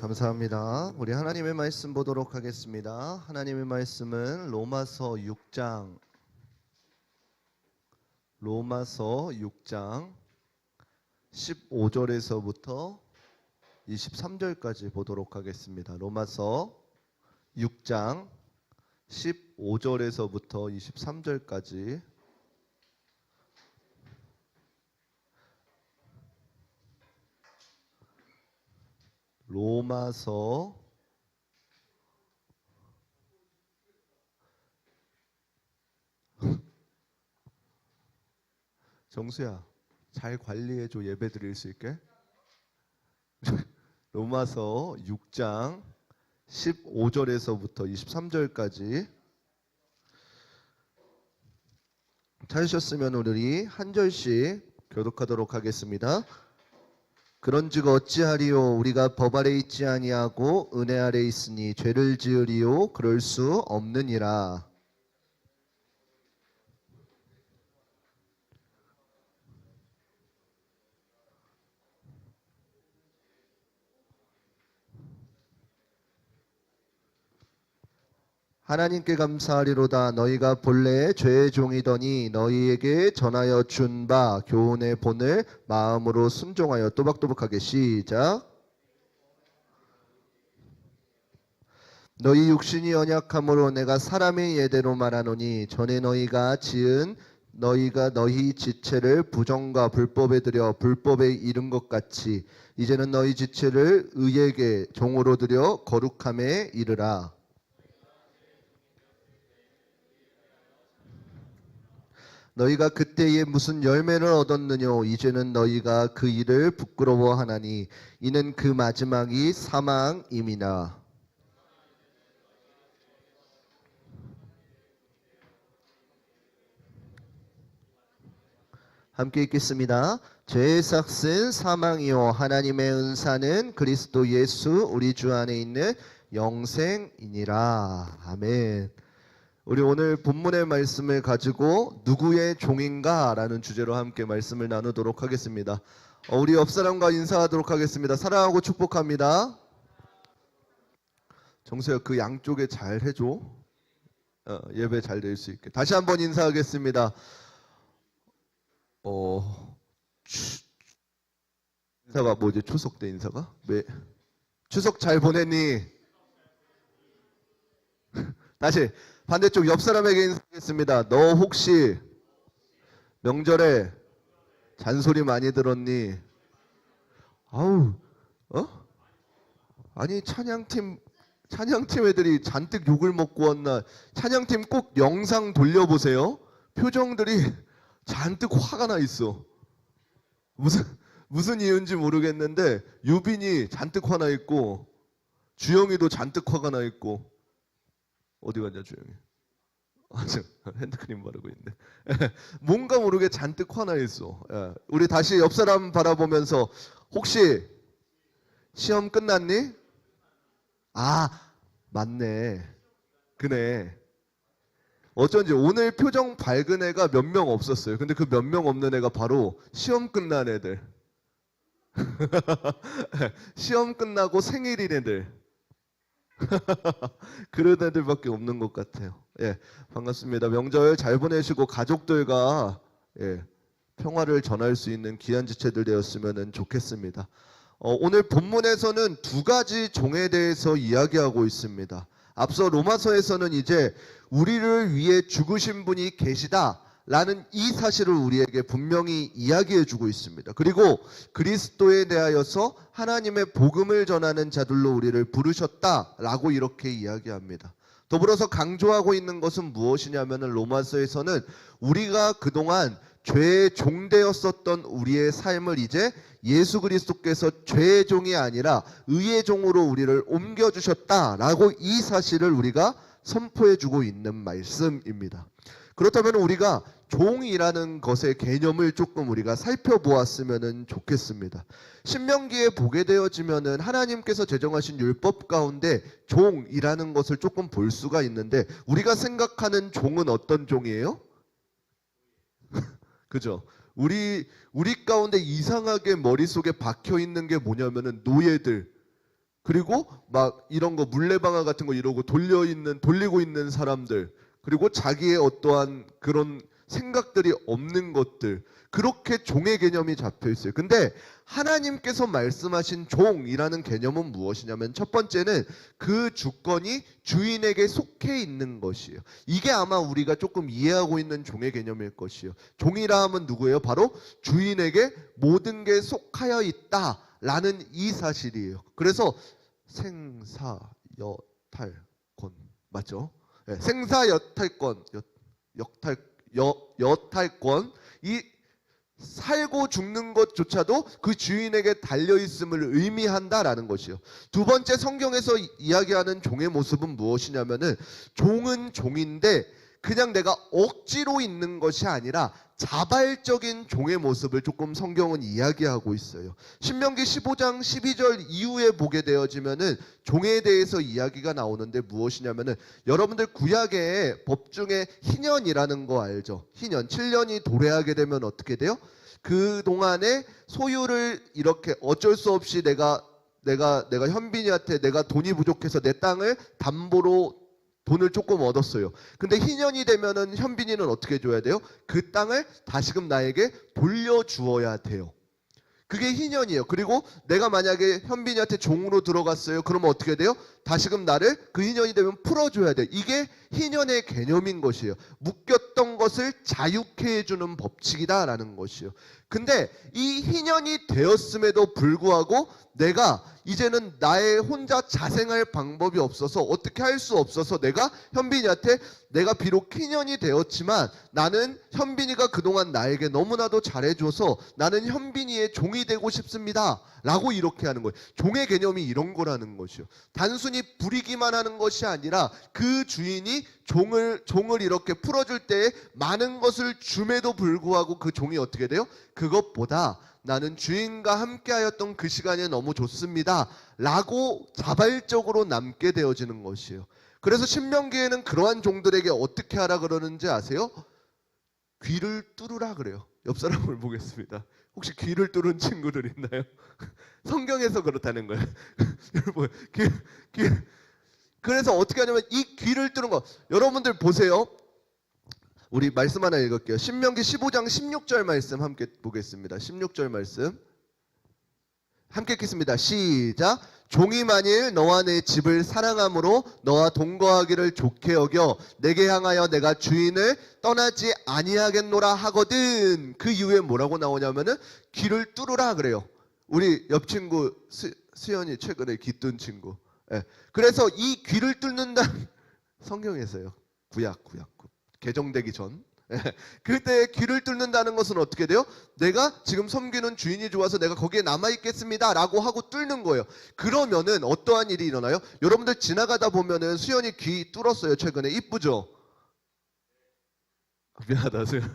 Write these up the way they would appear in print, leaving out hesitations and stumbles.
감사합니다. 우리 하나님의 말씀 보도록 하겠습니다. 하나님의 말씀은 로마서 6장 15절에서부터 23절까지 보도록 하겠습니다. 로마서 6장 15절에서부터 23절까지 로마서 정수야, 잘 관리해줘. 예배 드릴 수 있게. 로마서 6장 15절에서부터 23절까지 찾으셨으면 우리 한 절씩 교독하도록 하겠습니다. 그런즉 어찌하리요? 우리가 법 아래 있지 아니하고 은혜 아래 있으니 죄를 지으리요? 그럴 수 없느니라. 하나님께 감사하리로다. 너희가 본래 죄의 종이더니 너희에게 전하여 준 바 교훈의 본을 마음으로 순종하여 또박또박하게 시작. 너희 육신이 연약함으로 내가 사람의 예대로 말하노니 전에 너희가 지은 너희가 너희 지체를 부정과 불법에 들여 불법에 이른 것 같이 이제는 너희 지체를 의에게 종으로 들여 거룩함에 이르라. 너희가 그때에 무슨 열매를 얻었느뇨? 이제는 너희가 그 일을 부끄러워하나니 이는 그 마지막이 사망임이나. 함께 읽겠습니다. 죄의 삭은 사망이요 하나님의 은사는 그리스도 예수 우리 주 안에 있는 영생이니라. 아멘. 우리 오늘 본문의 말씀을 가지고 누구의 종인가 라는 주제로 함께 말씀을 나누도록 하겠습니다. 우리 옆사람과 인사하도록 하겠습니다. 사랑하고 축복합니다. 정수야, 그 양쪽에 잘 해줘. 예배 잘 될 수 있게. 다시 한번 인사하겠습니다. 인사가 뭐지? 추석 때 인사가? 네. 추석 잘 보냈니? 다시 반대쪽 옆 사람에게 인사하겠습니다. 너 혹시 명절에 잔소리 많이 들었니? 아니 찬양팀 애들이 잔뜩 욕을 먹고 왔나? 찬양팀 꼭 영상 돌려보세요. 표정들이 잔뜩 화가 나 있어. 무슨 이유인지 모르겠는데 유빈이 잔뜩 화나 있고 주영이도 잔뜩 화가 나 있고. 어디 갔냐 주영이? 핸드크림 바르고 있네. 뭔가 모르게 잔뜩 화나 있어. 우리 다시 옆 사람 바라보면서 혹시 시험 끝났니? 맞네. 그네. 어쩐지 오늘 표정 밝은 애가 몇 명 없었어요. 근데 그 몇 명 없는 애가 바로 시험 끝난 애들. 시험 끝나고 생일인 애들. 그런 애들밖에 없는 것 같아요. 반갑습니다. 명절 잘 보내시고 가족들과 평화를 전할 수 있는 귀한 지체들 되었으면 좋겠습니다. 오늘 본문에서는 두 가지 종에 대해서 이야기하고 있습니다. 앞서 로마서에서는 이제 우리를 위해 죽으신 분이 계시다 라는 이 사실을 우리에게 분명히 이야기해주고 있습니다. 그리고 그리스도에 대하여서 하나님의 복음을 전하는 자들로 우리를 부르셨다라고 이렇게 이야기합니다. 더불어서 강조하고 있는 것은 무엇이냐면 로마서에서는 우리가 그동안 죄의 종되었었던 우리의 삶을 이제 예수 그리스도께서 죄의 종이 아니라 의의 종으로 우리를 옮겨주셨다라고 이 사실을 우리가 선포해주고 있는 말씀입니다. 그렇다면 우리가 종이라는 것의 개념을 조금 우리가 살펴보았으면 좋겠습니다. 신명기에 보게 되어지면은 하나님께서 제정하신 율법 가운데 종이라는 것을 조금 볼 수가 있는데 우리가 생각하는 종은 어떤 종이에요? 그죠? 우리 가운데 이상하게 머릿속에 박혀 있는 게 뭐냐면은 노예들, 그리고 막 이런 거 물레방아 같은 거 이러고 돌리고 있는 사람들, 그리고 자기의 어떠한 그런 생각들이 없는 것들, 그렇게 종의 개념이 잡혀 있어요. 근데 하나님께서 말씀하신 종이라는 개념은 무엇이냐면, 첫 번째는 그 주권이 주인에게 속해 있는 것이에요. 이게 아마 우리가 조금 이해하고 있는 종의 개념일 것이에요. 종이라 하면 누구예요? 바로 주인에게 모든 게 속하여 있다라는 이 사실이에요. 그래서 생사여탈권 맞죠? 네, 생사여탈권, 여탈권, 이 살고 죽는 것조차도 그 주인에게 달려있음을 의미한다라는 것이요. 두 번째, 성경에서 이야기하는 종의 모습은 무엇이냐면은, 종은 종인데 그냥 내가 억지로 있는 것이 아니라 자발적인 종의 모습을 조금 성경은 이야기하고 있어요. 신명기 15장 12절 이후에 보게 되어지면은 종에 대해서 이야기가 나오는데, 무엇이냐면은, 여러분들 구약의 법 중에 희년이라는 거 알죠? 희년, 7년이 도래하게 되면 어떻게 돼요? 그 동안에 소유를 이렇게 어쩔 수 없이 내가 현빈이한테 내가 돈이 부족해서 내 땅을 담보로 돈을 조금 얻었어요. 근데 희년이 되면은 현빈이는 어떻게 해줘야 돼요? 그 땅을 다시금 나에게 돌려주어야 돼요. 그게 희년이에요. 그리고 내가 만약에 현빈이한테 종으로 들어갔어요. 그러면 어떻게 돼요? 다시금 나를 그 희년이 되면 풀어줘야 돼요. 이게 희년의 개념인 것이에요. 묶였던 것을 자유케 해주는 법칙이다라는 것이에요. 근데 이 희년이 되었음에도 불구하고 내가 이제는 나의 혼자 자생할 방법이 없어서, 어떻게 할 수 없어서, 내가 현빈이한테, 내가 비록 희년이 되었지만 나는 현빈이가 그동안 나에게 너무나도 잘해줘서 나는 현빈이의 종이 되고 싶습니다 라고 이렇게 하는 거예요. 종의 개념이 이런 거라는 것이요. 단순히 부리기만 하는 것이 아니라 그 주인이 종을 이렇게 풀어줄 때 많은 것을 줌에도 불구하고 그 종이 어떻게 돼요? 그것보다 나는 주인과 함께하였던 그 시간이 너무 좋습니다 라고 자발적으로 남게 되어지는 것이에요. 그래서 신명기에는 그러한 종들에게 어떻게 하라 그러는지 아세요? 귀를 뚫으라 그래요. 옆 사람을 보겠습니다. 혹시 귀를 뚫은 친구들 있나요? 성경에서 그렇다는 거예요. 여러분, 그래서 어떻게 하냐면, 이 귀를 뚫은 거, 여러분들 보세요. 우리 말씀 하나 읽을게요. 신명기 15장 16절 말씀 함께 보겠습니다. 16절 말씀 함께 읽겠습니다. 시작. 종이 만일 너와 내 집을 사랑함으로 너와 동거하기를 좋게 여겨 내게 향하여 내가 주인을 떠나지 아니하겠노라 하거든. 그 이후에 뭐라고 나오냐면은 귀를 뚫으라 그래요. 우리 옆 친구 수연이 최근에 귀 뚫은 친구. 예. 그래서 이 귀를 뚫는다 성경에서요. 구약 개정되기 전. 그때 귀를 뚫는다는 것은 어떻게 돼요? 내가 지금 섬기는 주인이 좋아서 내가 거기에 남아있겠습니다 라고 하고 뚫는 거예요. 그러면은 어떠한 일이 일어나요? 여러분들 지나가다 보면은 수연이 귀 뚫었어요. 최근에. 이쁘죠? 미안하다 수연.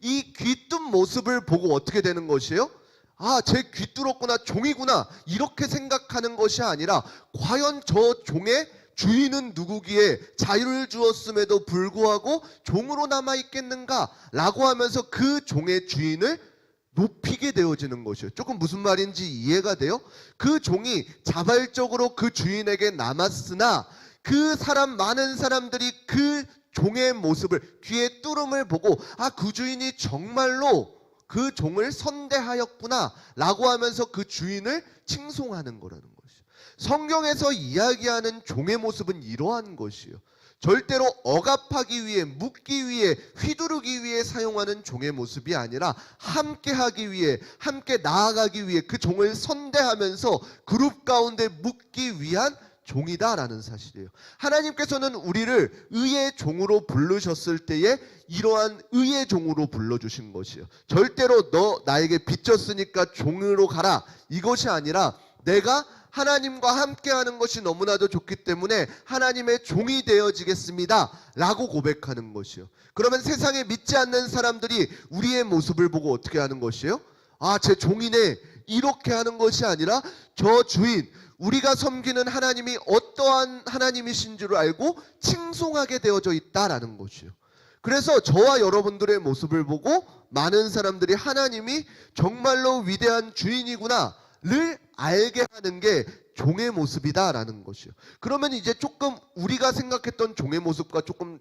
이 귀 뚫은 모습을 보고 어떻게 되는 것이에요? 아, 제 귀 뚫었구나, 종이구나, 이렇게 생각하는 것이 아니라, 과연 저 종의 주인은 누구기에 자유를 주었음에도 불구하고 종으로 남아있겠는가 라고 하면서 그 종의 주인을 높이게 되어지는 것이에요. 조금 무슨 말인지 이해가 돼요? 그 종이 자발적으로 그 주인에게 남았으나 그 많은 사람들이 그 종의 모습을, 귀의 뚫음을 보고, 아, 그 주인이 정말로 그 종을 선대하였구나 라고 하면서 그 주인을 칭송하는 거라는 것이에요. 성경에서 이야기하는 종의 모습은 이러한 것이에요. 절대로 억압하기 위해, 묶기 위해, 휘두르기 위해 사용하는 종의 모습이 아니라 함께하기 위해, 함께 나아가기 위해 그 종을 선대하면서 그룹 가운데 묶기 위한 종이다라는 사실이에요. 하나님께서는 우리를 의의 종으로 부르셨을 때에 이러한 의의 종으로 불러주신 것이에요. 절대로 너 나에게 빚졌으니까 종으로 가라, 이것이 아니라 내가 하나님과 함께하는 것이 너무나도 좋기 때문에 하나님의 종이 되어지겠습니다 라고 고백하는 것이요. 그러면 세상에 믿지 않는 사람들이 우리의 모습을 보고 어떻게 하는 것이에요? 아, 제 종이네, 이렇게 하는 것이 아니라 저 주인, 우리가 섬기는 하나님이 어떠한 하나님이신 줄 알고 칭송하게 되어져 있다라는 것이요. 그래서 저와 여러분들의 모습을 보고 많은 사람들이 하나님이 정말로 위대한 주인이구나 를 알게 하는 게 종의 모습이다라는 것이요. 그러면 이제 조금 우리가 생각했던 종의 모습과 조금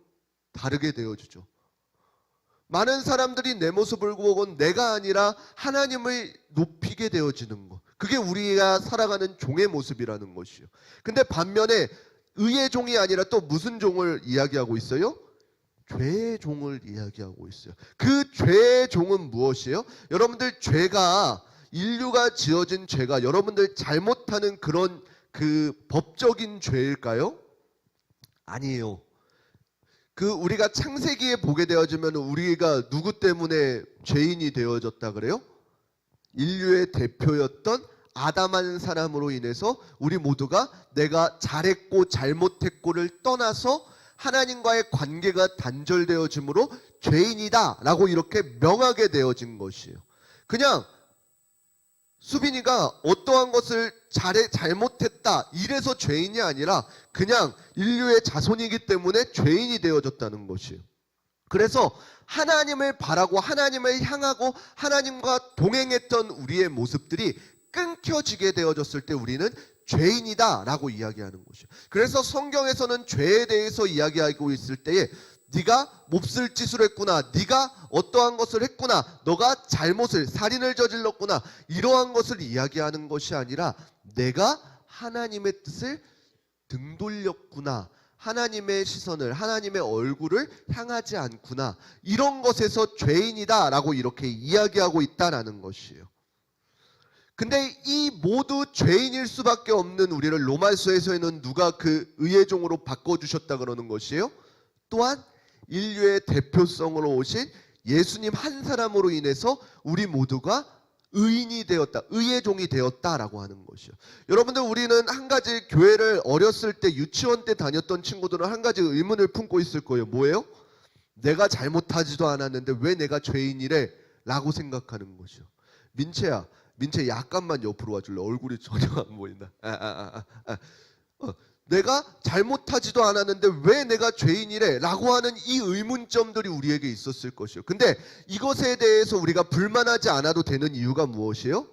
다르게 되어지죠. 많은 사람들이 내 모습을 보고 내가 아니라 하나님을 높이게 되어지는 것. 그게 우리가 살아가는 종의 모습이라는 것이요. 근데 반면에 의의 종이 아니라 또 무슨 종을 이야기하고 있어요? 죄의 종을 이야기하고 있어요. 그 죄의 종은 무엇이에요? 여러분들 죄가 인류가 지어진 죄가 여러분들 잘못하는 그런 그 법적인 죄일까요? 아니에요. 그 우리가 창세기에 보게 되어지면 우리가 누구 때문에 죄인이 되어졌다 그래요? 인류의 대표였던 아담한 사람으로 인해서 우리 모두가 내가 잘했고 잘못했고를 떠나서 하나님과의 관계가 단절되어짐으로 죄인이다 라고 이렇게 명하게 되어진 것이에요. 그냥 수빈이가 어떠한 것을 잘못했다 이래서 죄인이 아니라 그냥 인류의 자손이기 때문에 죄인이 되어졌다는 것이에요. 그래서 하나님을 바라고 하나님을 향하고 하나님과 동행했던 우리의 모습들이 끊겨지게 되어졌을 때 우리는 죄인이다 라고 이야기하는 것이에요. 그래서 성경에서는 죄에 대해서 이야기하고 있을 때에 네가 몹쓸 짓을 했구나, 네가 어떠한 것을 했구나, 너가 잘못을 살인을 저질렀구나 이러한 것을 이야기하는 것이 아니라 내가 하나님의 뜻을 등돌렸구나, 하나님의 시선을 하나님의 얼굴을 향하지 않구나 이런 것에서 죄인이다 라고 이렇게 이야기하고 있다라는 것이에요. 근데 이 모두 죄인일 수밖에 없는 우리를 로마서에서는 누가 그 의의 종으로 바꿔주셨다 그러는 것이에요? 또한 인류의 대표성으로 오신 예수님 한 사람으로 인해서 우리 모두가 의인이 되었다, 의의 종이 되었다라고 하는 것이요. 여러분들 우리는 한 가지 교회를 어렸을 때 유치원 때 다녔던 친구들은 한 가지 의문을 품고 있을 거예요. 뭐예요? 내가 잘못하지도 않았는데 왜 내가 죄인이래? 라고 생각하는 것이요. 민채야, 민채 약간만 옆으로 와줄래? 얼굴이 전혀 안 보인다. 내가 잘못하지도 않았는데 왜 내가 죄인이래? 라고 하는 이 의문점들이 우리에게 있었을 것이요. 근데 이것에 대해서 우리가 불만하지 않아도 되는 이유가 무엇이에요?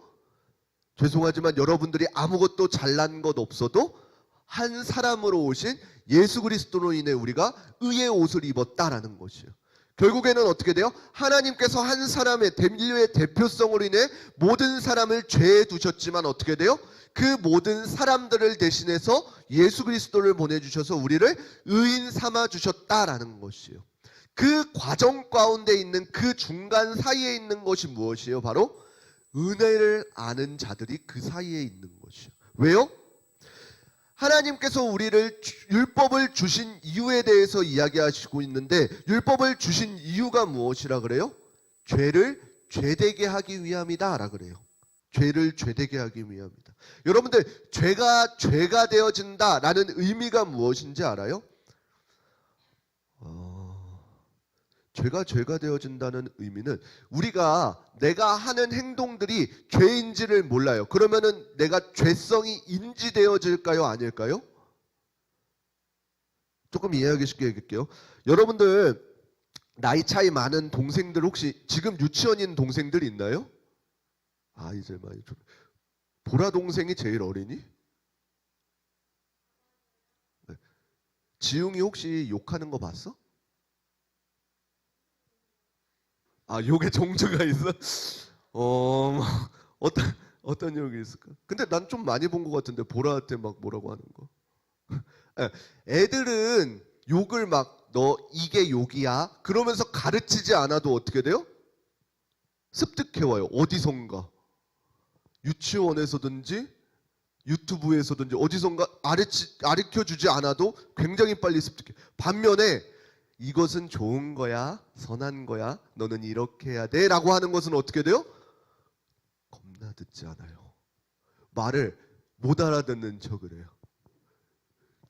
죄송하지만 여러분들이 아무것도 잘난 것 없어도 한 사람으로 오신 예수 그리스도로 인해 우리가 의의 옷을 입었다라는 것이에요. 결국에는 어떻게 돼요? 하나님께서 한 사람의 인류의 대표성으로 인해 모든 사람을 죄에 두셨지만 어떻게 돼요? 그 모든 사람들을 대신해서 예수 그리스도를 보내주셔서 우리를 의인 삼아 주셨다라는 것이에요. 그 과정 가운데 있는 그 중간 사이에 있는 것이 무엇이에요? 바로 은혜를 아는 자들이 그 사이에 있는 것이에요. 왜요? 하나님께서 우리를 율법을 주신 이유에 대해서 이야기하시고 있는데 율법을 주신 이유가 무엇이라 그래요? 죄를 죄되게 하기 위함이다 라 그래요. 죄를 죄되게 하기 위함이다. 여러분들 죄가 되어진다라는 의미가 무엇인지 알아요? 죄가 되어진다는 의미는 우리가 내가 하는 행동들이 죄인지를 몰라요. 그러면은 내가 죄성이 인지되어질까요? 아닐까요? 조금 이해하기 쉽게 얘기할게요. 여러분들 나이 차이 많은 동생들 혹시 지금 유치원인 동생들 있나요? 이제 많이 좀. 보라 동생이 제일 어리니? 네. 지웅이 혹시 욕하는 거 봤어? 욕에 정조가 있어? 어떤 욕이 있을까? 근데 난 좀 많이 본 것 같은데 보라한테 막 뭐라고 하는 거. 애들은 욕을 막 너 이게 욕이야 그러면서 가르치지 않아도 어떻게 돼요? 습득해와요. 어디선가. 유치원에서든지 유튜브에서든지 어디선가 가르쳐주지 않아도 굉장히 빨리 습득해. 반면에 이것은 좋은 거야, 선한 거야, 너는 이렇게 해야 돼 라고 하는 것은 어떻게 돼요? 겁나 듣지 않아요. 말을 못 알아듣는 척을 해요.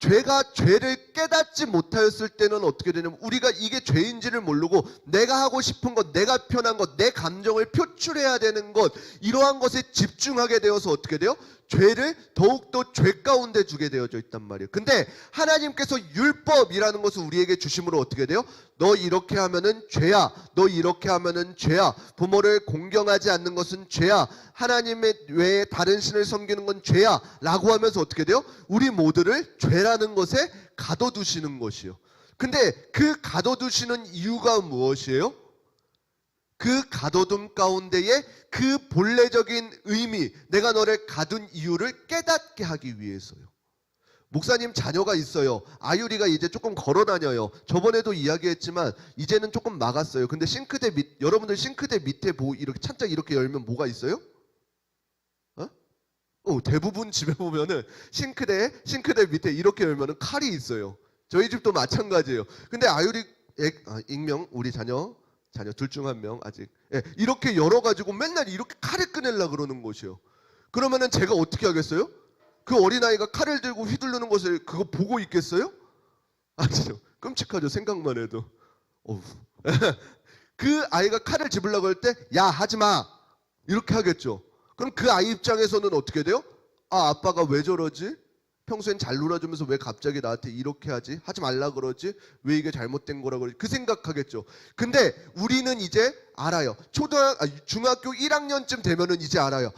죄가 죄를 깨닫지 못하였을 때는 어떻게 되냐면 우리가 이게 죄인지를 모르고 내가 하고 싶은 것, 내가 편한 것, 내 감정을 표출해야 되는 것 이러한 것에 집중하게 되어서 어떻게 돼요? 죄를 더욱더 죄 가운데 주게 되어져 있단 말이에요. 근데 하나님께서 율법이라는 것을 우리에게 주심으로 어떻게 돼요? 너 이렇게 하면은 죄야. 너 이렇게 하면은 죄야. 부모를 공경하지 않는 것은 죄야. 하나님의 외에 다른 신을 섬기는 건 죄야. 라고 하면서 어떻게 돼요? 우리 모두를 죄라는 것에 가둬두시는 것이요. 근데 그 가둬두시는 이유가 무엇이에요? 그 가둬둠 가운데에 그 본래적인 의미, 내가 너를 가둔 이유를 깨닫게 하기 위해서요. 목사님 자녀가 있어요. 아유리가 이제 조금 걸어 다녀요. 저번에도 이야기했지만 이제는 조금 막았어요. 근데 싱크대 밑, 여러분들 싱크대 밑에 이렇게 찬짝 이렇게 열면 뭐가 있어요? 대부분 집에 보면은 싱크대 밑에 이렇게 열면은 칼이 있어요. 저희 집도 마찬가지예요. 근데 아유리 익명 우리 자녀 둘 중 한 명 아직 이렇게 열어가지고 맨날 이렇게 칼을 꺼내려고 그러는 것이요. 그러면은 제가 어떻게 하겠어요? 그 어린아이가 칼을 들고 휘두르는 것을 그거 보고 있겠어요? 아니죠. 끔찍하죠. 생각만 해도. 그 아이가 칼을 집으려고 할 때 야 하지마 이렇게 하겠죠. 그럼 그 아이 입장에서는 어떻게 돼요? 아빠가 왜 저러지? 평소엔 잘 놀아주면서 왜 갑자기 나한테 이렇게 하지? 하지 말라 그러지? 왜 이게 잘못된 거라 그러지? 그 생각하겠죠. 근데 우리는 이제 알아요. 중학교 1학년쯤 되면은 이제 알아요.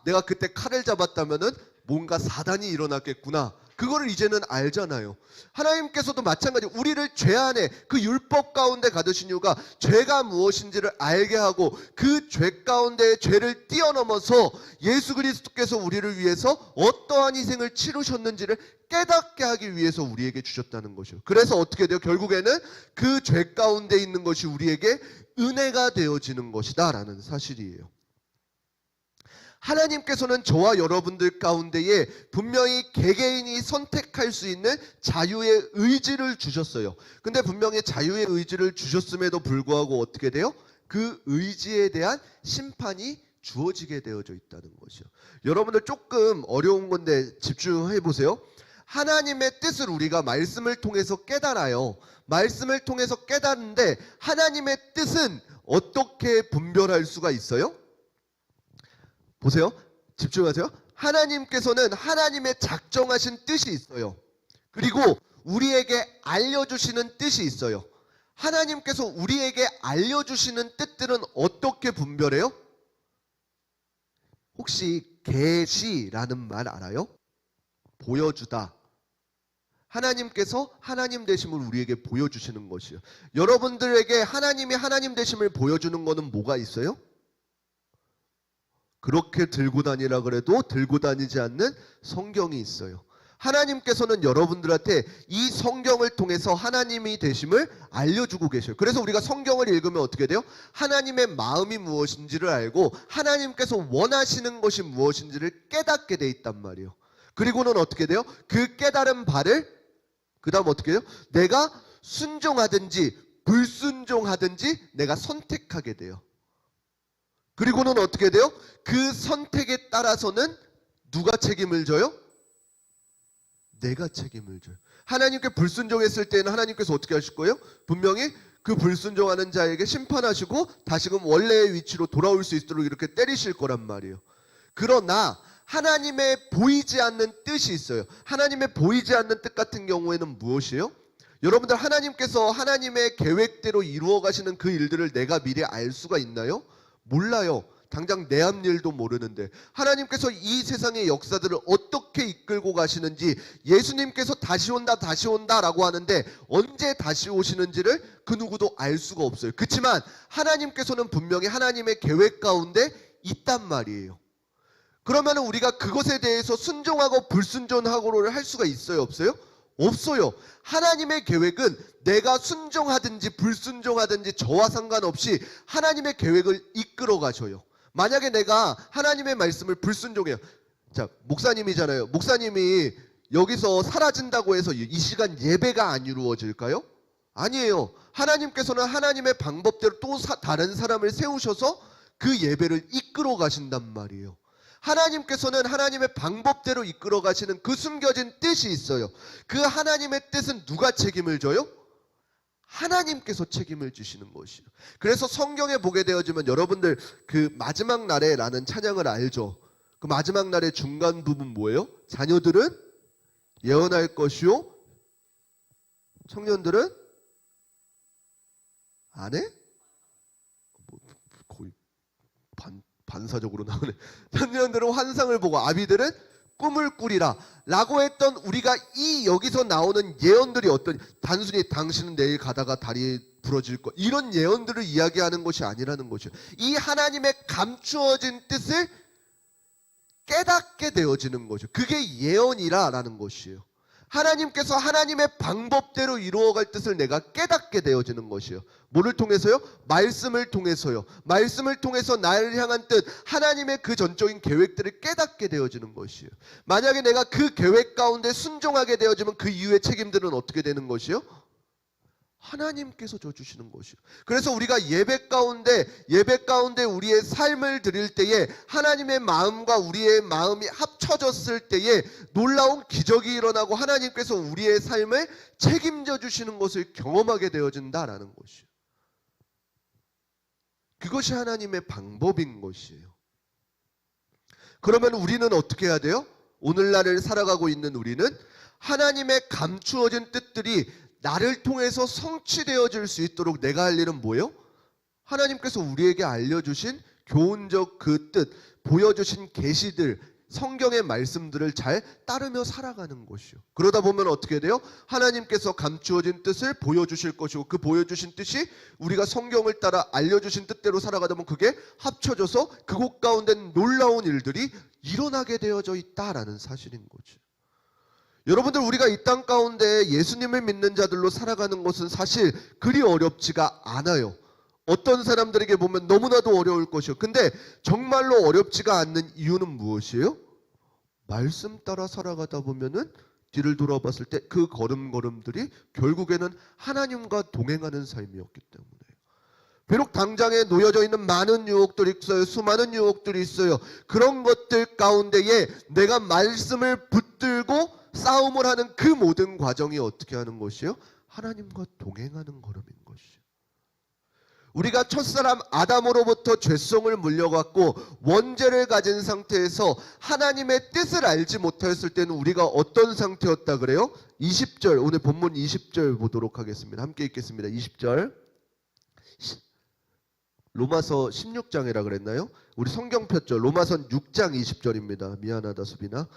내가 그때 칼을 잡았다면은 뭔가 사단이 일어났겠구나. 그거를 이제는 알잖아요. 하나님께서도 마찬가지 우리를 죄 안에 그 율법 가운데 가두신 이유가 죄가 무엇인지를 알게 하고 그 죄 가운데의 죄를 뛰어넘어서 예수 그리스도께서 우리를 위해서 어떠한 희생을 치르셨는지를 깨닫게 하기 위해서 우리에게 주셨다는 것이요. 그래서 어떻게 돼요? 결국에는 그 죄 가운데 있는 것이 우리에게 은혜가 되어지는 것이다 라는 사실이에요. 하나님께서는 저와 여러분들 가운데에 분명히 개개인이 선택할 수 있는 자유의 의지를 주셨어요. 근데 분명히 자유의 의지를 주셨음에도 불구하고 어떻게 돼요? 그 의지에 대한 심판이 주어지게 되어져 있다는 것이요. 여러분들 조금 어려운 건데 집중해 보세요. 하나님의 뜻을 우리가 말씀을 통해서 깨달아요. 말씀을 통해서 깨닫는데 하나님의 뜻은 어떻게 분별할 수가 있어요? 보세요. 집중하세요. 하나님께서는 하나님의 작정하신 뜻이 있어요. 그리고 우리에게 알려주시는 뜻이 있어요. 하나님께서 우리에게 알려주시는 뜻들은 어떻게 분별해요? 혹시 계시라는 말 알아요? 보여주다. 하나님께서 하나님 되심을 우리에게 보여주시는 것이요. 여러분들에게 하나님이 하나님 되심을 보여주는 것은 뭐가 있어요? 그렇게 들고 다니라 그래도 들고 다니지 않는 성경이 있어요. 하나님께서는 여러분들한테 이 성경을 통해서 하나님이 되심을 알려주고 계셔요. 그래서 우리가 성경을 읽으면 어떻게 돼요? 하나님의 마음이 무엇인지를 알고 하나님께서 원하시는 것이 무엇인지를 깨닫게 돼 있단 말이에요. 그리고는 어떻게 돼요? 그 깨달은 바를 그 다음 어떻게 해요? 내가 순종하든지 불순종하든지 내가 선택하게 돼요. 그리고는 어떻게 돼요? 그 선택에 따라서는 누가 책임을 져요? 내가 책임을 져요. 하나님께 불순종했을 때는 하나님께서 어떻게 하실 거예요? 분명히 그 불순종하는 자에게 심판하시고 다시금 원래의 위치로 돌아올 수 있도록 이렇게 때리실 거란 말이에요. 그러나 하나님의 보이지 않는 뜻이 있어요. 하나님의 보이지 않는 뜻 같은 경우에는 무엇이에요? 여러분들 하나님께서 하나님의 계획대로 이루어 가시는 그 일들을 내가 미리 알 수가 있나요? 몰라요. 당장 내 앞일도 모르는데 하나님께서 이 세상의 역사들을 어떻게 이끌고 가시는지 예수님께서 다시 온다 라고 하는데 언제 다시 오시는지를 그 누구도 알 수가 없어요. 그렇지만 하나님께서는 분명히 하나님의 계획 가운데 있단 말이에요. 그러면 우리가 그것에 대해서 순종하고 불순종하고를 할 수가 있어요? 없어요? 없어요. 하나님의 계획은 내가 순종하든지 불순종하든지 저와 상관없이 하나님의 계획을 이끌어 가셔요. 만약에 내가 하나님의 말씀을 불순종해요. 자, 목사님이잖아요. 목사님이 여기서 사라진다고 해서 이 시간 예배가 안 이루어질까요? 아니에요. 하나님께서는 하나님의 방법대로 또 다른 사람을 세우셔서 그 예배를 이끌어 가신단 말이에요. 하나님께서는 하나님의 방법대로 이끌어 가시는 그 숨겨진 뜻이 있어요. 그 하나님의 뜻은 누가 책임을 져요? 하나님께서 책임을 지시는 것이에요. 그래서 성경에 보게 되어지면 여러분들 그 마지막 날에라는 찬양을 알죠. 그 마지막 날의 중간 부분 뭐예요? 자녀들은 예언할 것이요, 청년들은 안 해? 뭐 거의 반사적으로 나오네. 청년들은 환상을 보고 아비들은 꿈을 꾸리라 라고 했던 우리가 이 여기서 나오는 예언들이 어떤, 단순히 당신은 내일 가다가 다리 부러질 것, 이런 예언들을 이야기하는 것이 아니라는 것이에요. 이 하나님의 감추어진 뜻을 깨닫게 되어지는 거죠. 그게 예언이라라는 것이에요. 하나님께서 하나님의 방법대로 이루어갈 뜻을 내가 깨닫게 되어지는 것이에요. 뭐를 통해서요? 말씀을 통해서요. 말씀을 통해서 나를 향한 뜻, 하나님의 그 전적인 계획들을 깨닫게 되어지는 것이에요. 만약에 내가 그 계획 가운데 순종하게 되어지면 그 이후의 책임들은 어떻게 되는 것이요? 하나님께서 져주시는 것이요. 그래서 우리가 예배 가운데 우리의 삶을 드릴 때에 하나님의 마음과 우리의 마음이 합쳐졌을 때에 놀라운 기적이 일어나고 하나님께서 우리의 삶을 책임져 주시는 것을 경험하게 되어진다라는 것이요. 그것이 하나님의 방법인 것이에요. 그러면 우리는 어떻게 해야 돼요? 오늘날을 살아가고 있는 우리는 하나님의 감추어진 뜻들이 나를 통해서 성취되어질 수 있도록 내가 할 일은 뭐예요? 하나님께서 우리에게 알려주신 교훈적 그 뜻, 보여주신 계시들, 성경의 말씀들을 잘 따르며 살아가는 것이요. 그러다 보면 어떻게 돼요? 하나님께서 감추어진 뜻을 보여주실 것이고, 그 보여주신 뜻이 우리가 성경을 따라 알려주신 뜻대로 살아가다 보면 그게 합쳐져서 그곳 가운데 놀라운 일들이 일어나게 되어져 있다라는 사실인 거죠. 여러분들, 우리가 이 땅 가운데 예수님을 믿는 자들로 살아가는 것은 사실 그리 어렵지가 않아요. 어떤 사람들에게 보면 너무나도 어려울 것이요. 근데 정말로 어렵지가 않는 이유는 무엇이에요? 말씀 따라 살아가다 보면은 뒤를 돌아봤을 때 그 걸음걸음들이 결국에는 하나님과 동행하는 삶이었기 때문에. 비록 당장에 놓여져 있는 많은 유혹들이 있어요. 수많은 유혹들이 있어요. 그런 것들 가운데에 내가 말씀을 붙들고 싸움을 하는 그 모든 과정이 어떻게 하는 것이요? 하나님과 동행하는 걸음인 것이요. 우리가 첫사람 아담으로부터 죄성을 물려갖고 원죄를 가진 상태에서 하나님의 뜻을 알지 못했을 때는 우리가 어떤 상태였다 그래요? 20절, 오늘 본문 20절 보도록 하겠습니다. 함께 읽겠습니다. 20절. 로마서 16장이라 그랬나요? 우리 성경 폈죠. 로마서 6장 20절입니다. 미안하다 수빈아.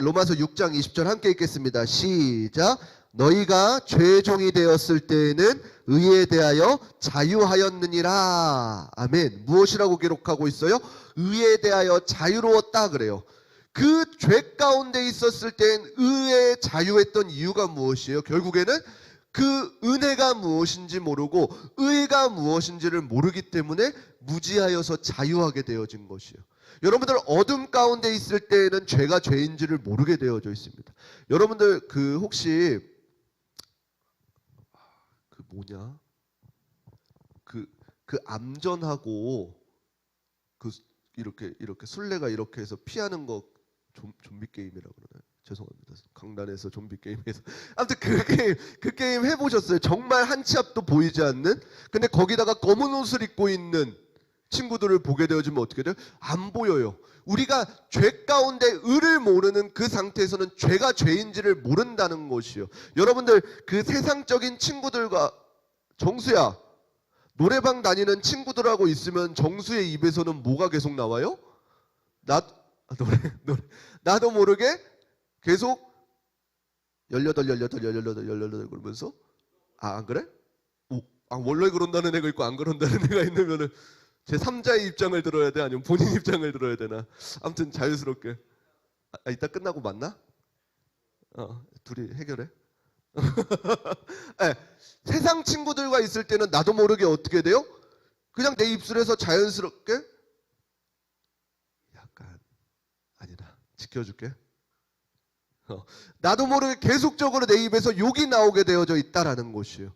로마서 6장 20절 함께 읽겠습니다. 시작. 너희가 죄종이 되었을 때에는 의에 대하여 자유하였느니라. 아멘. 무엇이라고 기록하고 있어요? 의에 대하여 자유로웠다 그래요. 그 죄 가운데 있었을 땐 의에 자유했던 이유가 무엇이에요? 결국에는 그 은혜가 무엇인지 모르고 의가 무엇인지를 모르기 때문에 무지하여서 자유하게 되어진 것이에요. 여러분들, 어둠 가운데 있을 때에는 죄가 죄인지를 모르게 되어져 있습니다. 여러분들 혹시 암전하고 이렇게 술래가 이렇게 해서 피하는 거 좀비 게임이라고 그러나요? 죄송합니다. 강단에서 좀비 게임에서 아무튼 그 게임 해보셨어요? 정말 한 치 앞도 보이지 않는, 근데 거기다가 검은 옷을 입고 있는 친구들을 보게 되어지면 어떻게 돼요? 안 보여요. 우리가 죄 가운데 의를 모르는 그 상태에서는 죄가 죄인지를 모른다는 것이요. 여러분들, 그 세상적인 친구들과, 정수야, 노래방 다니는 친구들하고 있으면 정수의 입에서는 뭐가 계속 나와요? 나도 모르게 계속 18 그러면서, 안 그래? 원래 그런다는 애가 있고 안 그런다는 애가 있으면은 제 3자의 입장을 들어야 돼? 아니면 본인 입장을 들어야 되나? 아무튼 자유스럽게. 이따 끝나고 만나? 둘이 해결해. 네, 세상 친구들과 있을 때는 나도 모르게 어떻게 돼요? 그냥 내 입술에서 자연스럽게 약간 아니다, 지켜줄게. 나도 모르게 계속적으로 내 입에서 욕이 나오게 되어져 있다라는 것이에요.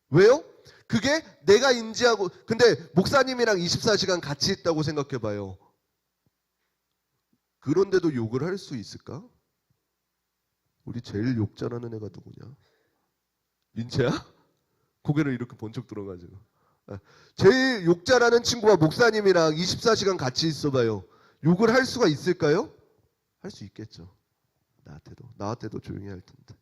왜요? 그게 내가 인지하고, 근데 목사님이랑 24시간 같이 있다고 생각해봐요. 그런데도 욕을 할 수 있을까? 우리 제일 욕 잘하는 애가 누구냐? 민채야? 고개를 이렇게 번쩍 들어가지고. 제일 욕 잘하는 친구가 목사님이랑 24시간 같이 있어봐요. 욕을 할 수가 있을까요? 할 수 있겠죠. 나한테도 조용히 할 텐데.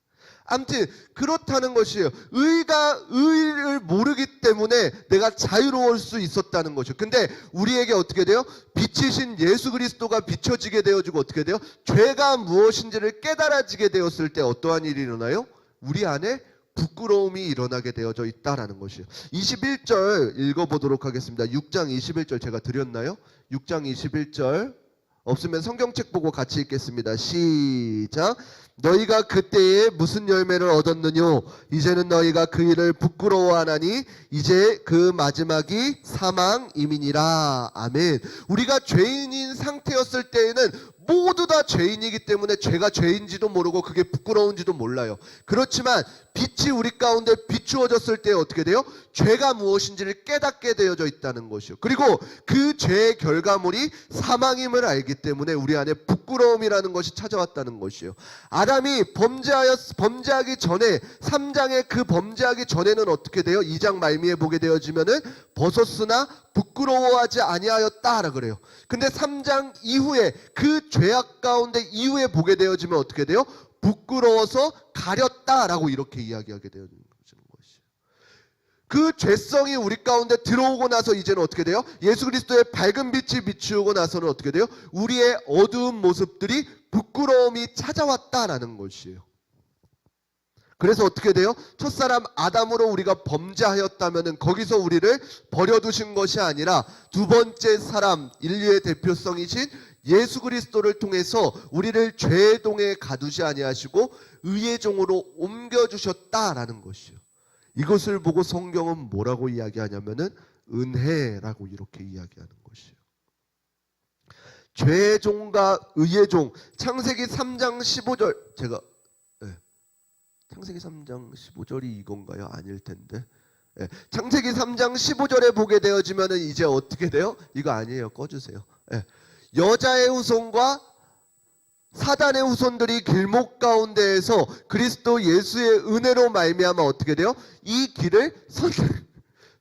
아무튼 그렇다는 것이에요. 의가 의를 모르기 때문에 내가 자유로울 수 있었다는 것이죠. 근데 우리에게 어떻게 돼요? 빛이신 예수 그리스도가 비춰지게 되어지고 어떻게 돼요? 죄가 무엇인지를 깨달아지게 되었을 때 어떠한 일이 일어나요? 우리 안에 부끄러움이 일어나게 되어져 있다라는 것이에요. 21절 읽어보도록 하겠습니다. 6장 21절 제가 드렸나요? 6장 21절 없으면 성경책 보고 같이 읽겠습니다. 시작. 너희가 그때에 무슨 열매를 얻었느뇨? 이제는 너희가 그 일을 부끄러워하나니 이제 그 마지막이 사망임이니라. 아멘. 우리가 죄인인 상태였을 때에는 모두 다 죄인이기 때문에 죄가 죄인지도 모르고 그게 부끄러운지도 몰라요. 그렇지만 빛이 우리 가운데 비추어졌을 때 어떻게 돼요? 죄가 무엇인지를 깨닫게 되어져 있다는 것이요. 그리고 그 죄의 결과물이 사망임을 알기 때문에 우리 안에 부끄러움이라는 것이 찾아왔다는 것이요. 아담이 범죄하기 전에 3장에 그 범죄하기 전에는 어떻게 돼요? 2장 말미에 보게 되어지면은 벗었으나 부끄러워하지 아니하였다라 그래요. 근데 3장 이후에 그 죄악 가운데 이후에 보게 되어지면 어떻게 돼요? 부끄러워서 가렸다라고 이렇게 이야기하게 되어지는 것이에요. 그 죄성이 우리 가운데 들어오고 나서 이제는 어떻게 돼요? 예수 그리스도의 밝은 빛이 비추고 나서는 어떻게 돼요? 우리의 어두운 모습들이 부끄러움이 찾아왔다라는 것이에요. 그래서 어떻게 돼요? 첫사람 아담으로 우리가 범죄하였다면 거기서 우리를 버려두신 것이 아니라 두 번째 사람, 인류의 대표성이신 예수 그리스도를 통해서 우리를 죄의 동에 가두지 아니하시고 의의 종으로 옮겨주셨다라는 것이요. 이것을 보고 성경은 뭐라고 이야기하냐면은 은혜라고 이렇게 이야기하는 것이요. 죄의 종과 의의 종. 창세기 3장 15절 창세기 3장 15절이 이건가요? 아닐 텐데. 창세기 3장 15절에 보게 되어지면은 이제 어떻게 돼요? 이거 아니에요. 꺼주세요. 여자의 후손과 사단의 후손들이 길목 가운데에서 그리스도 예수의 은혜로 말미암아 어떻게 돼요? 이 길을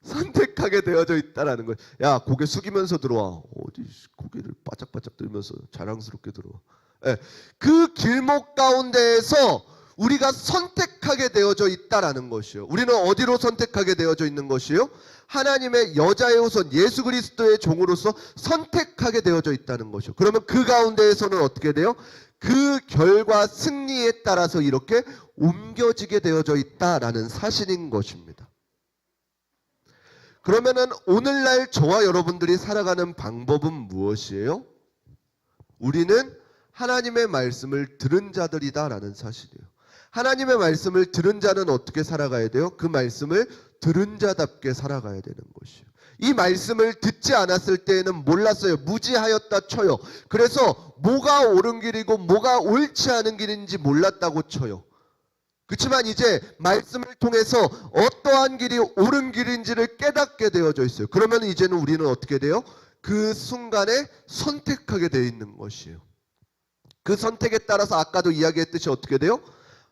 선택하게 되어져 있다라는 거예요. 야, 고개 숙이면서 들어와. 어디 고개를 바짝바짝 들면서 자랑스럽게 들어와. 그 길목 가운데에서 우리가 선택하게 되어져 있다라는 것이요. 우리는 어디로 선택하게 되어져 있는 것이요? 하나님의 여자의 후손 예수 그리스도의 종으로서 선택하게 되어져 있다는 것이요. 그러면 그 가운데에서는 어떻게 돼요? 그 결과 승리에 따라서 이렇게 옮겨지게 되어져 있다라는 사실인 것입니다. 그러면은 오늘날 저와 여러분들이 살아가는 방법은 무엇이에요? 우리는 하나님의 말씀을 들은 자들이다라는 사실이에요. 하나님의 말씀을 들은 자는 어떻게 살아가야 돼요? 그 말씀을 들은 자답게 살아가야 되는 것이에요. 이 말씀을 듣지 않았을 때에는 몰랐어요. 무지하였다 쳐요. 그래서 뭐가 옳은 길이고 뭐가 옳지 않은 길인지 몰랐다고 쳐요. 그렇지만 이제 말씀을 통해서 어떠한 길이 옳은 길인지를 깨닫게 되어져 있어요. 그러면 이제는 우리는 어떻게 돼요? 그 순간에 선택하게 되어 있는 것이에요. 그 선택에 따라서 아까도 이야기했듯이 어떻게 돼요?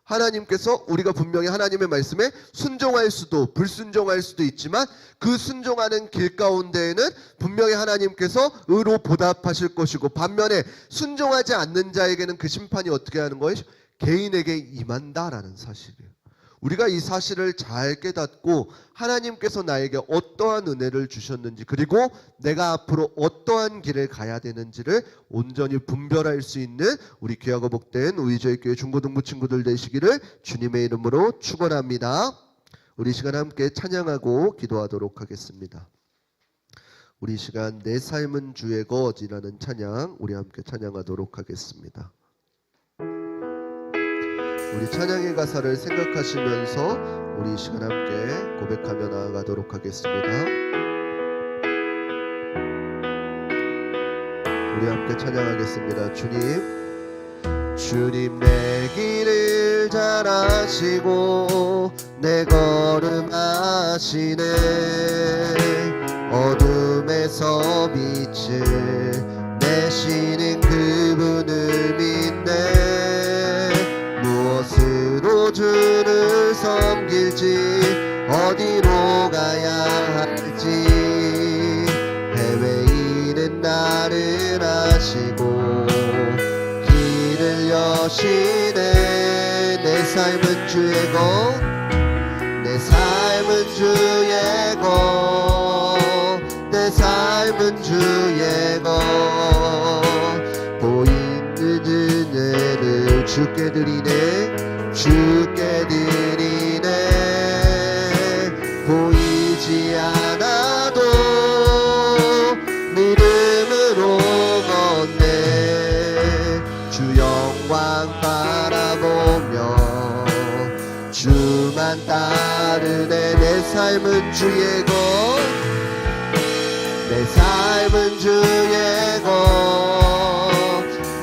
하나님께서 우리가 분명히 하나님의 말씀에 순종할 수도 불순종할 수도 있지만 그 순종하는 길 가운데에는 분명히 하나님께서 의로 보답하실 것이고 반면에 순종하지 않는 자에게는 그 심판이 어떻게 하는 거예요? 개인에게 임한다라는 사실이에요. 우리가 이 사실을 잘 깨닫고 하나님께서 나에게 어떠한 은혜를 주셨는지 그리고 내가 앞으로 어떠한 길을 가야 되는지를 온전히 분별할 수 있는 우리 귀하고 복된 우리저희 교회 중고등부 친구들 되시기를 주님의 이름으로 축원합니다. 우리 시간 함께 찬양하고 기도하도록 하겠습니다. 우리 시간 내 삶은 주의 것이라는 찬양 우리 함께 찬양하도록 하겠습니다. 우리 찬양의 가사를 생각하시면서 우리 시간 함께 고백하며 나아가도록 하겠습니다. 우리 함께 찬양하겠습니다. 주님 내 길을 잘 아시고 내 걸음 아시네. 어둠에서 빛을 내시는 그분을 믿네. 무엇으로 주를 섬길지 어디로 가야 할지 해외 일은 나를 아시 여시네. 내 삶은 주의 것, 내 삶은 주의 것, 내 삶은 주의 것. 보이는 은혜를 주께 드리네, 주께 드리네. 보이지 않아도 믿음으로 걷네. 주 영광 바라보며 주만 따르네. 내 삶은 주의 것, 내 삶은 주의 것,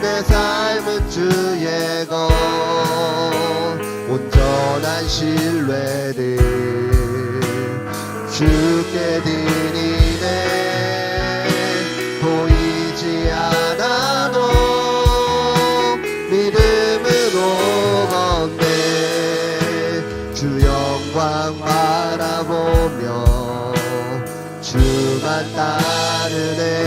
내 삶은 주의 것. 온전한 신뢰를 주께 드리네. 보이지 않아도 믿음으로 걷네. 주 영광 바라보며 주만 따르네.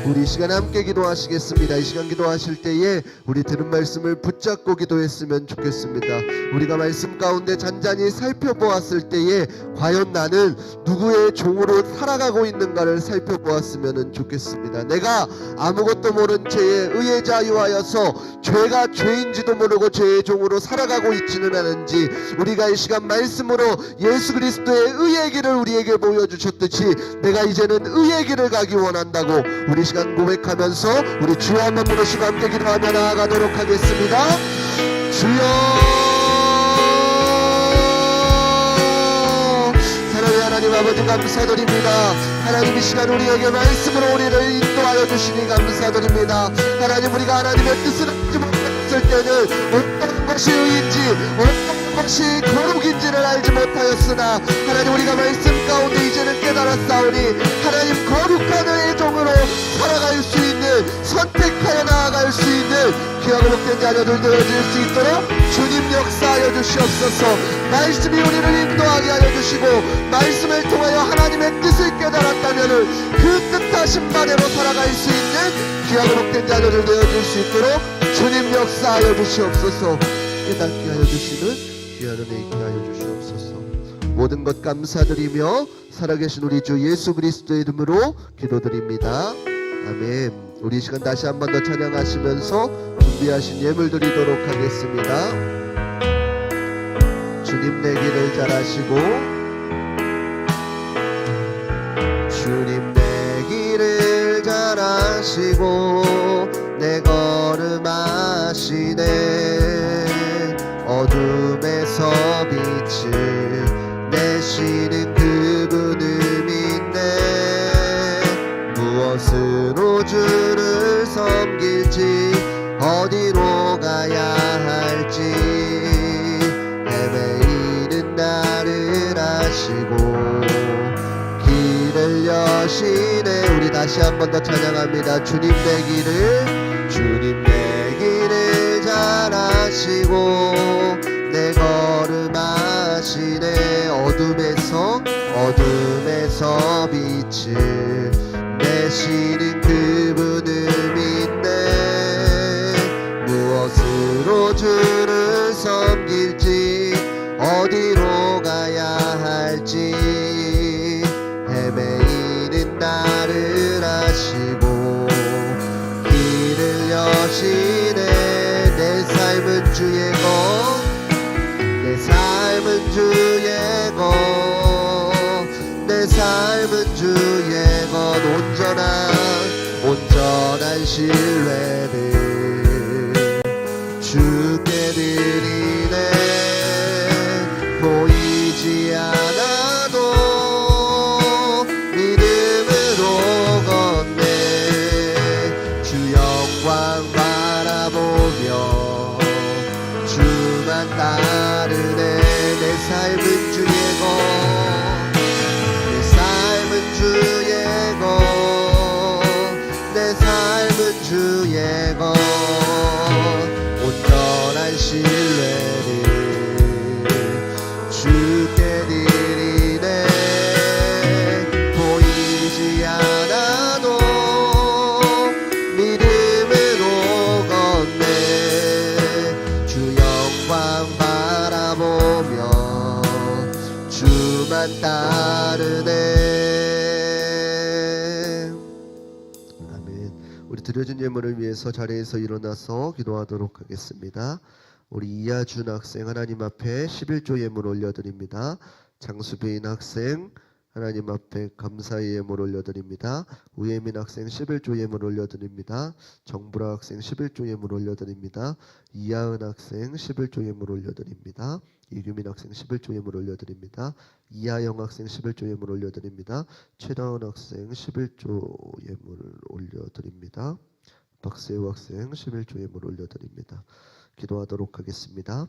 우리 이 시간 함께 기도하시겠습니다. 이 시간 기도하실 때에 우리 들은 말씀을 붙잡고 기도했으면 좋겠습니다. 우리가 말씀 가운데 잔잔히 살펴보았을 때에 과연 나는 누구의 종으로 살아가고 있는가를 살펴보았으면 좋겠습니다. 내가 아무것도 모른 채에 의에 자유하여서 죄가 죄인지도 모르고 죄의 종으로 살아가고 있지는 않은지, 우리가 이 시간 말씀으로 예수 그리스도의 의의 길을 우리에게 보여주셨듯이 내가 이제는 의의 길을 가기 원한다고 우리 시간 고백하면서 우리 주여 한번 부르시고 함께 기도하며 나아가도록 하겠습니다. 주여, 사랑의 하나님 아버지 감사드립니다. 하나님 이 시간 우리에게 말씀으로 우리를 인도하여 주시니 감사드립니다. 하나님, 우리가 하나님의 뜻을 알지 못했을 때는 어떤 것이 의인지 어떤 것이 거룩인지를 알지 못하였으나 하나님, 우리가 말씀 가운데 이제는 깨달았사오니 하나님, 거룩한 의의 종으로 살아갈 수 있는, 선택하여 나아갈 수 있는 귀하고 복된 자녀들 되어질 수 있도록 주님 역사하여 주시옵소서. 말씀이 우리를 인도하게 하여 주시고 말씀을 통하여 하나님의 뜻을 깨달았다면 그 뜻하신 바대로 살아갈 수 있는 귀하고 복된 자녀들 되어질 수 있도록 주님 역사하여 주시옵소서. 깨닫게 하여 주시는 귀한 은혜 있게 하여 주시옵소서. 모든 것 감사드리며 살아계신 우리 주 예수 그리스도의 이름으로 기도드립니다. 아멘. 우리 이 시간 다시 한 번 더 찬양하시면서 준비하신 예물 드리도록 하겠습니다. 주님 내 길을 잘 아시고, 주님 내 길을 잘 아시고 내 걸음 아시네. 어둠에서 빛을 내시는 그분을 믿네. 무엇으로 주를 섬길지 어디로 가야 할지 헤매이는 나를 아시고 길을 여시네. 우리 다시 한 번 더 찬양합니다. 주님 내 길을 잘 아시고 내 걸음 아시네. 어둠에서 빛을 내시는 그분을 믿네. 무엇으로 주를 섬길지 어디로 가야 할지 헤매이는 나를 아시고 길을 여시네. 내 삶은 주의 것, 내 삶은 주의 것, 내 삶은 주의 것. 온전한 신뢰를 주께 드리네. 보이지 않아도 믿음으로 걷네. 주 영광 바라보며 주만 따르네. 내 삶은 주의 것, 내 삶은 주의 것, 내 삶은 주의 것. 온전한 신뢰를 주께 드리네. 보이지 않아도 믿음으로 따르네. 아멘. 우리 드려진 예물을 위해서 자리에서 일어나서 기도하도록 하겠습니다. 우리 이하준 학생 하나님 앞에 11조 예물 올려드립니다. 장수빈 학생 하나님 앞에 감사의 예물 올려드립니다. 우예민 학생 11조 예물 올려드립니다. 정부라 학생 11조 예물 올려드립니다. 이하은 학생 11조 예물 올려드립니다. 이규민 학생 11조 예물 올려드립니다. 이하영 학생 11조 예물 올려드립니다. 최다은 학생 11조 예물 올려드립니다. 박세우 학생 11조 예물 올려드립니다. 기도하도록 하겠습니다.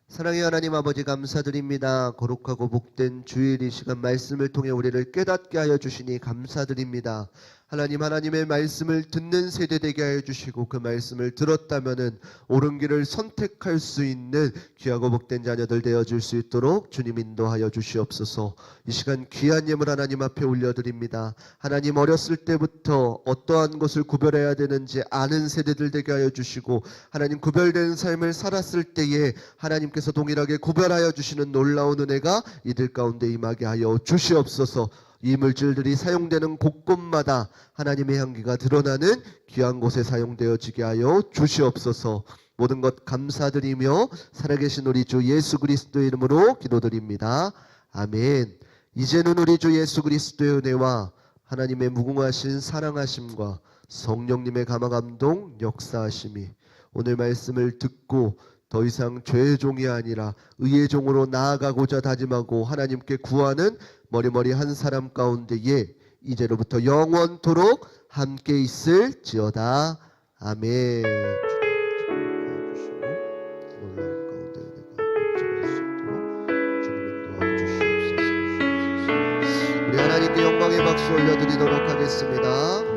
사랑의 하나님 아버지 감사드립니다. 거룩하고 복된 주일 이 시간 말씀을 통해 우리를 깨닫게 하여 주시니 감사드립니다. 하나님의 말씀을 듣는 세대 되게 하여 주시고 그 말씀을 들었다면은 옳은 길을 선택할 수 있는 귀하고 복된 자녀들 되어줄 수 있도록 주님 인도하여 주시옵소서. 이 시간 귀한 예물 하나님 앞에 올려드립니다. 하나님 어렸을 때부터 어떠한 것을 구별해야 되는지 아는 세대들 되게 하여 주시고 하나님 구별된 삶을 살았을 때에 하나님께서 동일하게 구별하여 주시는 놀라운 은혜가 이들 가운데 임하게 하여 주시옵소서. 이 물질들이 사용되는 곳곳마다 하나님의 향기가 드러나는 귀한 곳에 사용되어지게 하여 주시옵소서. 모든 것 감사드리며 살아계신 우리 주 예수 그리스도의 이름으로 기도드립니다. 아멘. 이제는 우리 주 예수 그리스도의 은혜와 하나님의 무궁하신 사랑하심과 성령님의 감화감동 역사하심이 오늘 말씀을 듣고 더 이상 죄의 종이 아니라 의의 종으로 나아가고자 다짐하고 하나님께 구하는 머리머리 한 사람 가운데에 이제로부터 영원토록 함께 있을지어다. 아멘. 우리 하나님께 영광의 박수 올려드리도록 하겠습니다.